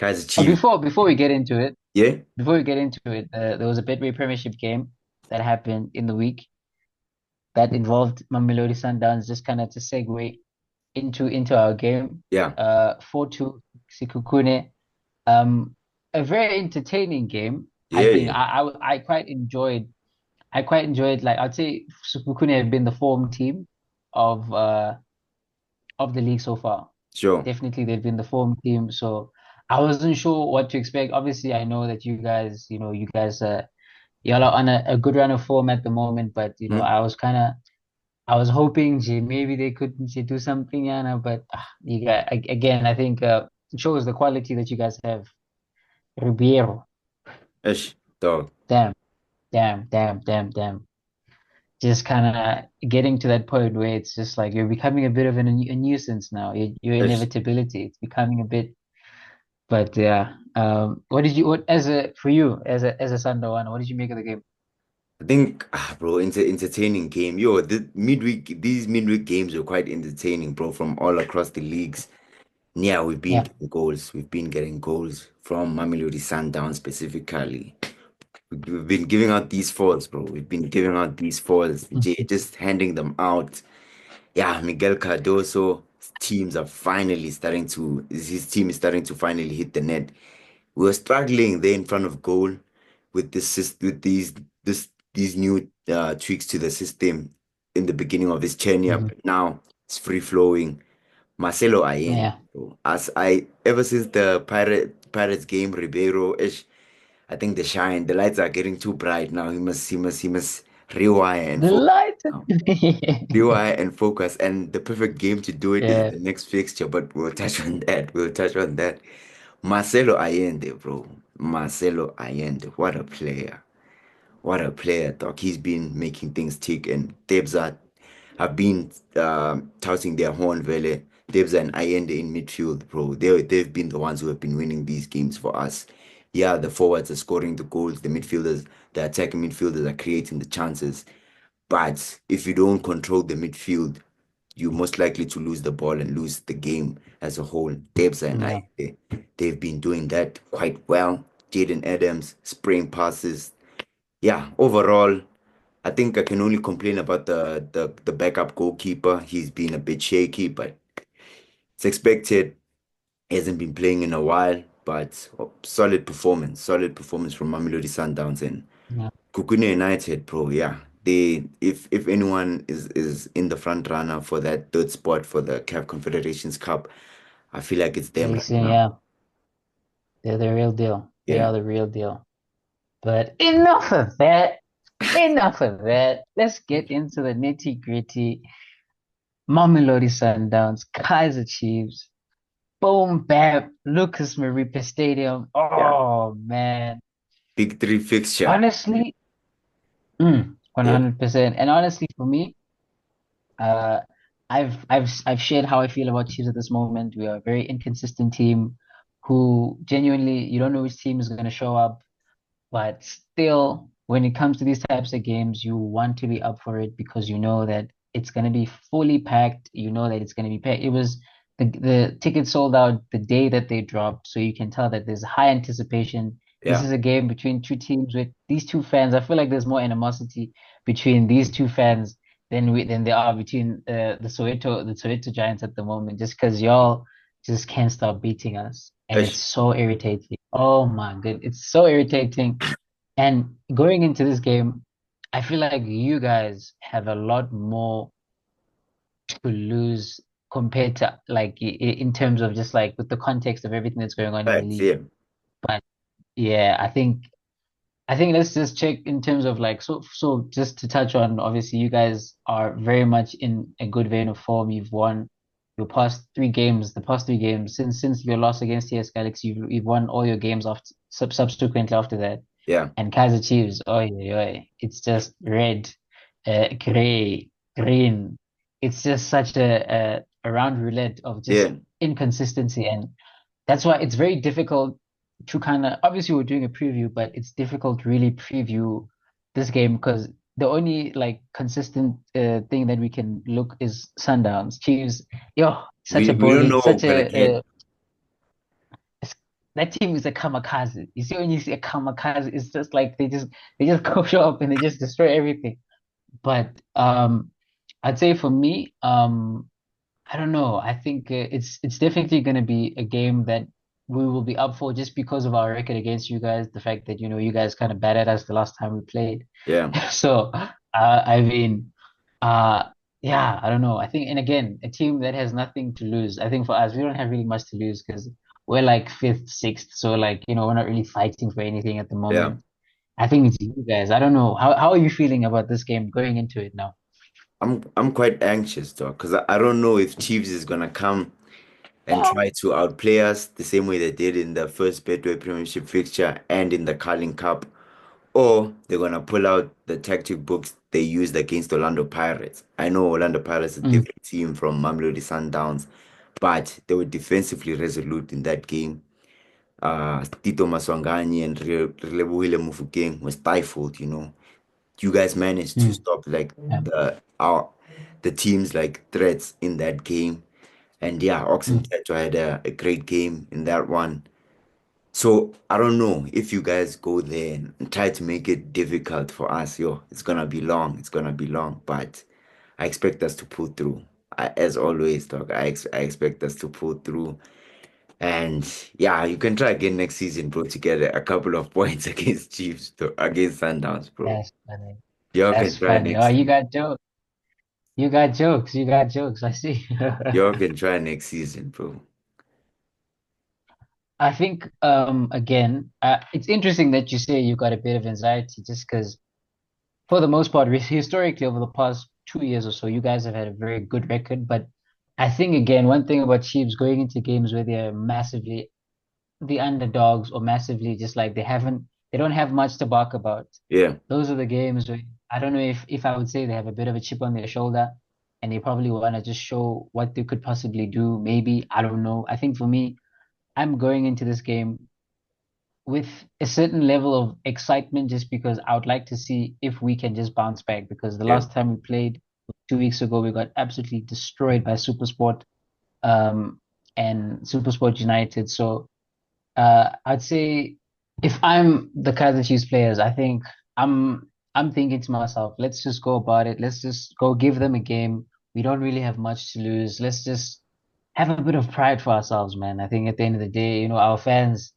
Kaizer Chiefs. Before we get into it, Yeah, there was a Betway Premiership game that happened in the week that involved Mamelodi Sundowns. Just kind of to segue into our game, yeah, 4-2 Sikukune. Um, a very entertaining game. I yeah, think yeah. I quite enjoyed, like, I'd say Sikukune have been the form team of uh of the league so far. Sure. Definitely they've been the form team. So I wasn't sure what to expect. Obviously, I know that you guys y'all are on a good run of form at the moment, but Hmm? I was hoping maybe they could do something, but you got again, I think it shows the quality that you guys have. Ribeiro, Ish, dog. damn, damn. Just kind of getting to that point where it's just like you're becoming a bit of a nuisance now. Your Ish. inevitability, it's becoming a bit. But yeah, what did you what as a for you as a Sunday what did you make of the game? I think, bro, entertaining game. Yo, these midweek games were quite entertaining, bro, from all across the leagues. Yeah, we've been Yeah. getting goals. We've been getting goals from Mamelodi Sundowns specifically. We've been giving out these fours, bro. We've been giving out these fours, just handing them out. Yeah, Miguel Cardoso teams are finally starting to his team is starting to finally hit the net. We were struggling there in front of goal with with this these new tweaks to the system in the beginning of his tenure, Mhm. but now it's free flowing. Marcelo Allende, Yeah. bro. As I ever since the Pirates game, Ribeiro ish, I think the lights are getting too bright now. He must rewire and The focus light. now. Rewire and focus. And the perfect game to do it is Yeah. the next fixture, but we'll touch on that. We'll touch on that. Marcelo Allende, bro. Marcelo Allende. What a player. What a player, Doc. He's been making things tick, and Debs have been touting their horn, Vele. Debs and Allende in midfield, bro. They've been the ones who have been winning these games for us. Yeah, the forwards are scoring the goals, the attacking midfielders are creating the chances. But if you don't control the midfield, you're most likely to lose the ball and lose the game as a whole. Debs and Yeah. they've been doing that quite well. Jaden Adams, spraying passes. Yeah, overall, I think I can only complain about the backup goalkeeper. He's been a bit shaky, but it's expected. He hasn't been playing in a while, but solid performance from Mamelodi Sundowns and Yeah. Kukune United, bro. Yeah, they if anyone is in the front runner for that third spot for the CAF Confederations Cup, I feel like it's them right Listen, now. yeah, they're the real deal. They Yeah, are the real deal. But enough of that. Enough of that. Let's get into the nitty gritty. Mamelodi Sundowns, Kaizer Chiefs, boom, bam, Lucas Maripa Stadium. yeah. Oh man. Big three fixture. Honestly, 100%. And honestly, for me, uh, I've shared how I feel about Chiefs at this moment. We are a very inconsistent team who genuinely you don't know which team is going to show up, but still, when it comes to these types of games, you want to be up for it because you know that it's going to be fully packed. You know that it's going to be packed. It was the tickets sold out the day that they dropped, so you can tell that there's high anticipation. This Yeah, is a game between two teams with these two fans. I feel like there's more animosity between these two fans than there are between the Soweto Giants at the moment, just because y'all just can't stop beating us, and it's ish. so irritating. Oh my god, it's so irritating. And going into this game, I feel like you guys have a lot more to lose compared to like in terms of just like with the context of everything that's going on in the Facts, league. yeah. But yeah, I think let's just check in terms of like so just to touch on obviously you guys are very much in a good vein of form. You've won your the past three games since your loss against TS Galaxy, you've won all your games after subsequently after that. Yeah, And Kaizer Chiefs, it's just red, gray, green. It's just such a round roulette of just yeah. inconsistency, and that's why it's very difficult to kind of. Obviously, we're doing a preview, but it's difficult to really preview this game because the only like consistent thing that we can look is Sundowns, Chiefs. Yo, such a We don't bully, know such but again. a that team is a kamikaze. You see, when you see a kamikaze, it's just like they just go show up and they just destroy everything. But I'd say for me, I don't know. I think it's definitely going to be a game that we will be up for just because of our record against you guys. The fact that you guys kind of battered us the last time we played. Yeah, So I mean, uh, yeah, I don't know. I think, and again, a team that has nothing to lose. I think for us, we don't have really much to lose because we're like fifth, sixth. So like we're not really fighting for anything at the yeah. moment. I think it's you guys. I don't know. How are you feeling about this game going into it now? I'm quite anxious though, because I don't know if Chiefs is gonna come and try to outplay us the same way they did in the first Betway Premiership fixture and in the Carling Cup, or they're gonna pull out the tactic books they used against Orlando Pirates. I know Orlando Pirates is a Mm, different team from Mamelodi Sundowns, but they were defensively resolute in that game. Tito Maswanganyi and Relebohile Mofokeng were stifled, you know. You guys managed to mm, stop like yeah, the team's like threats in that game. And yeah, Oxen mm, Tetra had a great game in that one. So I don't know if you guys go there and try to make it difficult for us. Yo, it's gonna be long. It's gonna be long, but I expect us to pull through. As always, dog. I expect us to pull through. And yeah, you can try again next season, bro, to get a couple of points against Chiefs, against Sundowns, bro. that's funny. Y'all can That's try funny. Oh, next you season. got jokes. You got jokes. You got jokes. I see. Y'all can try next season, bro. I think again, it's interesting that you say you got a bit of anxiety just because for the most part, historically over the past 2 years or so, you guys have had a very good record. But I think again, one thing about Chiefs going into games where they're massively the underdogs or massively just like they don't have much to bark about. Yeah, Those are the games where I don't know if I would say they have a bit of a chip on their shoulder and they probably want to just show what they could possibly do. Maybe, I don't know. I think for me, I'm going into this game with a certain level of excitement just because I would like to see if we can just bounce back because the yeah, last time we played 2 weeks ago, we got absolutely destroyed by SuperSport um and SuperSport United. So I'd say if I'm the Kaizer Chiefs players, I think I'm thinking to myself, let's just go about it. Let's just go give them a game. We don't really have much to lose. Let's just have a bit of pride for ourselves, man. I think at the end of the day, our fans,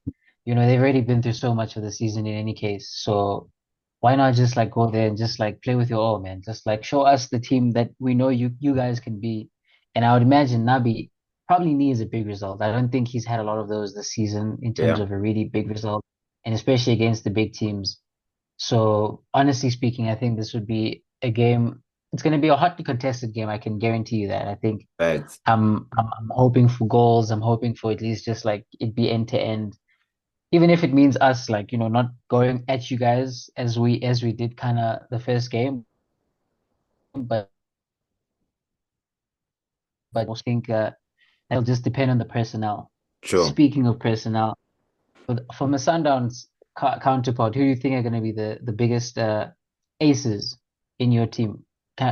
they've already been through so much of the season in any case. So why not just like go there and just like play with your all, man? Just like show us the team that we know you guys can be. And I would imagine Nabi probably needs a big result. I don't think he's had a lot of those this season in terms yeah. of a really big result, and especially against the big teams. So honestly speaking, I think this would be a game. It's going to be a hotly contested game. I can guarantee you that. I think Facts. I'm hoping for goals. I'm hoping for at least just like it be end to end, even if it means us like not going at you guys as we did kind of the first game. But I think that'll just depend on the personnel. Sure. Speaking of personnel. From a Sundowns counterpart, who do you think are going to be the biggest aces in your team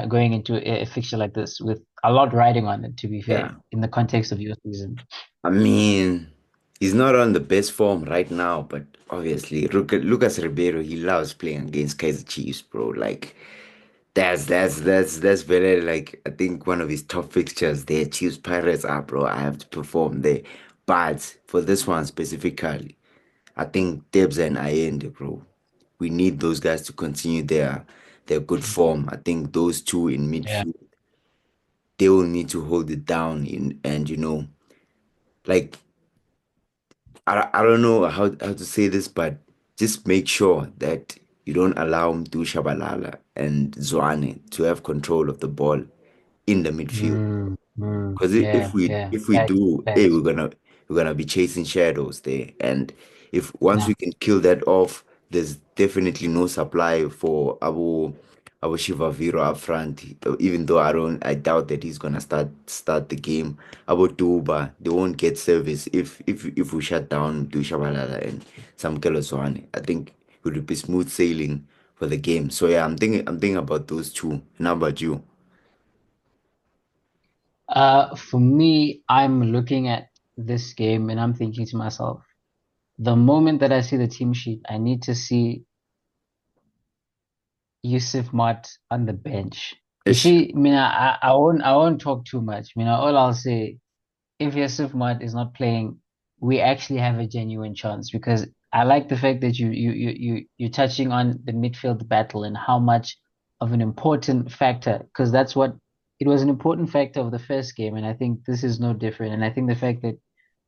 going into a fixture like this with a lot riding on it, to be fair, Yeah. in the context of your season? I mean, he's not on the best form right now, but obviously, Lucas Ribeiro, he loves playing against Kaizer Chiefs, bro. Like, that's very like I think one of his top fixtures there. Chiefs Pirates are, bro. I have to perform there. But for this one specifically, I think Debs and Allende, bro. We need those guys to continue their good form. I think those two in Yeah. midfield, they will need to hold it down in and like I don't know how to say this, but just make sure that you don't allow Mdu Shabalala and Zwane to have control of the ball in the midfield. Because Yeah, yeah. if we Facts, do, hey, facts. we're gonna be chasing shadows there. And if once Yeah. we can kill that off, there's definitely no supply for Abu Shiva Viro up front. Even though I doubt that he's gonna start the game. Abu Tuba, they won't get service if we shut down Dushabalala and Samkelo Zwane. I think it would be smooth sailing for the game. So yeah, I'm thinking about those two. And how about you? For me, I'm looking at this game and I'm thinking to myself, the moment that I see the team sheet, I need to see Yusuf Mart on the bench. You Ish. see, I won't talk too much. All I'll say, if Yusuf Mat is not playing, we actually have a genuine chance because I like the fact that you're touching on the midfield battle and how much of an important factor, because that's what it was, an important factor of the first game, and I think this is no different. And I think the fact that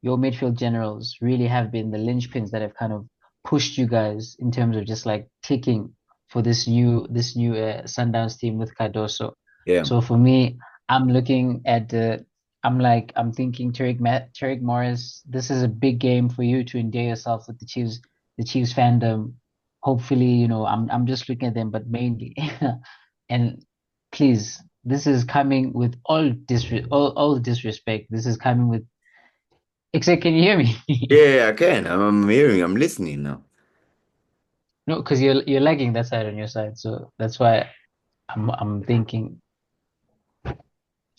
your midfield generals really have been the linchpins that have kind of pushed you guys in terms of just like ticking for this new Sundowns team with Cardoso. Yeah. So for me, I'm looking at the I'm thinking Tariq Morris, this is a big game for you to endear yourself with the Chiefs fandom. Hopefully, I'm just looking at them, but mainly, and please, this is coming with all disrespect. This is coming with, except, can you hear me? Yeah, I can. I'm hearing, I'm listening now. No, because you're lagging that side on your side, so that's why I'm thinking,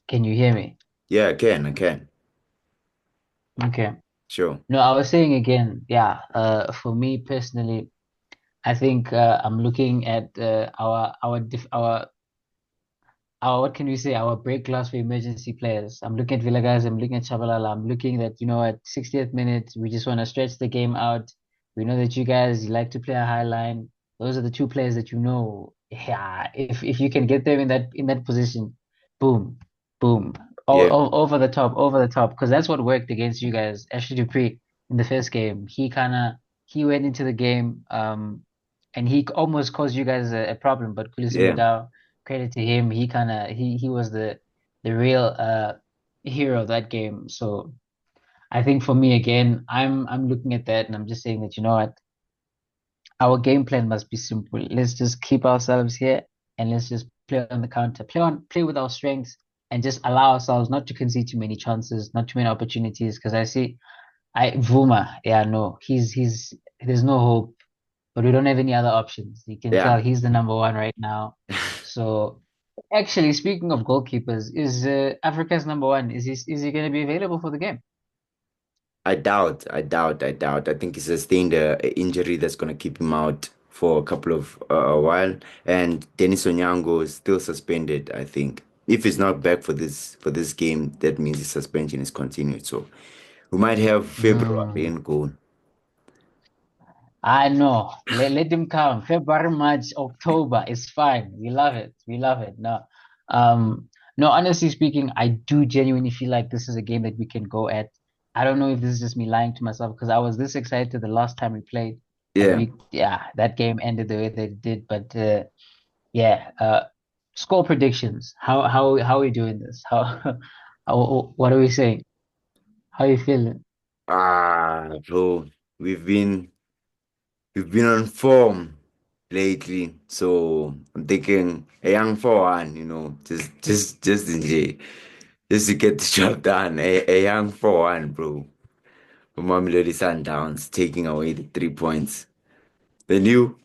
can you hear me? Yeah, I can, I can. Okay. Sure. No, I was saying again, yeah, for me personally, I think I'm looking at our what can we say, our break glass for emergency players. I'm looking at Villegas, I'm looking at Chabalala, I'm looking at, at 60th minute, we just want to stretch the game out. We know that you guys, you like to play a high line. Those are the two players that yeah, if you can get them in that position, boom, boom, Yeah, over the top, because that's what worked against you guys. Ashley Dupree in the first game, he went into the game, and he almost caused you guys a problem, but Kulisi yeah, Midau, credit to him. He was the real hero of that game. So I think for me again, I'm looking at that and I'm just saying that, what, our game plan must be simple. Let's just keep ourselves here and let's just play on the counter, play with our strengths, and just allow ourselves not to concede too many chances, not too many opportunities. Because I see, I Vuma, yeah, no, he's there's no hope, but we don't have any other options. You can yeah. tell he's the number one right now. So, actually, speaking of goalkeepers, is Africa's number one? Is he going to be available for the game? I doubt. I think he sustained a injury that's gonna keep him out for a couple of a while. And Dennis Onyango is still suspended, I think. If he's not back for this game, that means his suspension is continued. So we might have February Mm. in goal. I know. Let him come. February, March, October is fine. We love it. We love it. No, um, no. Honestly speaking, I do genuinely feel like this is a game that we can go at. I don't know if this is just me lying to myself because I was this excited the last time we played, and Yeah. yeah, that game ended the way that it did. But yeah, score predictions. How are we doing this? What are we saying? How are you feeling? Bro, we've been we've been on form lately. So I'm thinking a young 4-1, just in J. Just to get the job done. A young 4-1, bro. From Mamelodi Sundowns taking away the 3 points. The new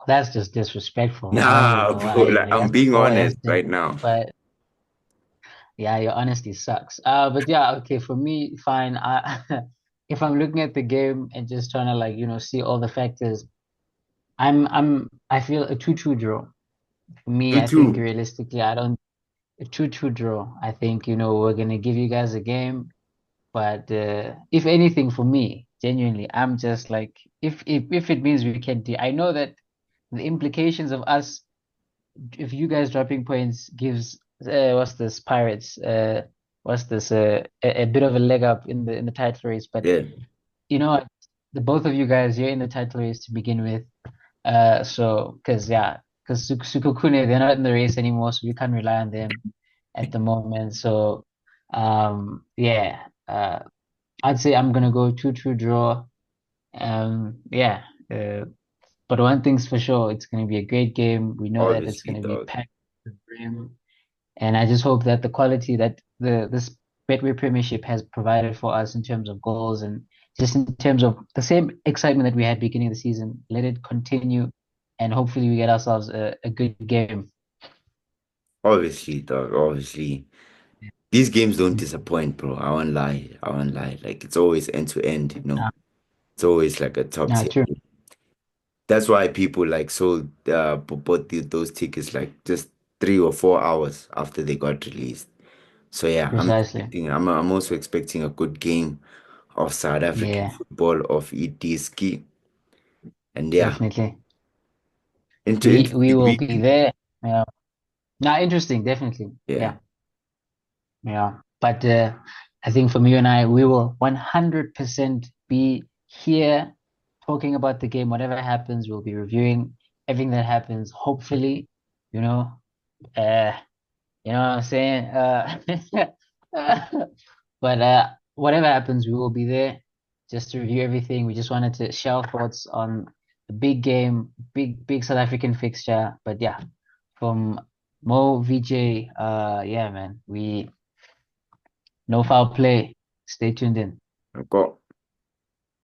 That's just disrespectful. I don't even Nah, know bro, why like you I'm have to being go honest after right me. now. But yeah, your honesty sucks. But yeah, okay, for me, fine. If I'm looking at the game and just trying to like, see all the factors, I feel a 2-2 draw. For me, I think 2-2. realistically, I don't a 2-2 draw. I think, we're gonna give you guys a game. But if anything, for me, genuinely, I'm just like, if it means we can do, I know that the implications of us, if you guys dropping points gives what's this Pirates what's this a bit of a leg up in the title race. But Yeah, you know what, the both of you guys, you're in the title race to begin with. So because yeah, because Sukukune, they're not in the race anymore, so we can't rely on them at the moment. So yeah, I'd say I'm gonna go 2-2 draw. Yeah. But one thing's for sure, it's going to be a great game. We know that it's obviously, going to be dog. packed to the brim, and I just hope that the quality that this Betway Premiership has provided for us in terms of goals and just in terms of the same excitement that we had beginning of the season, let it continue, and hopefully we get ourselves a good game. Obviously, dog. Obviously. These games don't disappoint, bro. I won't lie. I won't lie. Like it's always end to end, you know. Yeah, It's always like a top yeah, tier. true. That's why people like sold bought those tickets like just 3 or 4 hours after they got released. So yeah, Precisely. I'm also expecting a good game of South African Yeah, football of ET ski. And yeah, definitely. We interesting will be weekend. there. Yeah. Now, interesting, definitely. Yeah. Yeah, yeah. But I think from you and I, we will 100% be here talking about the game. Whatever happens, we'll be reviewing everything that happens. Hopefully, you know, uh, you know what I'm saying? But whatever happens, we will be there just to review everything. We just wanted to share our thoughts on the big game, big South African fixture. But yeah, from Mo VJ, yeah, man, we no foul play. Stay tuned in. I've got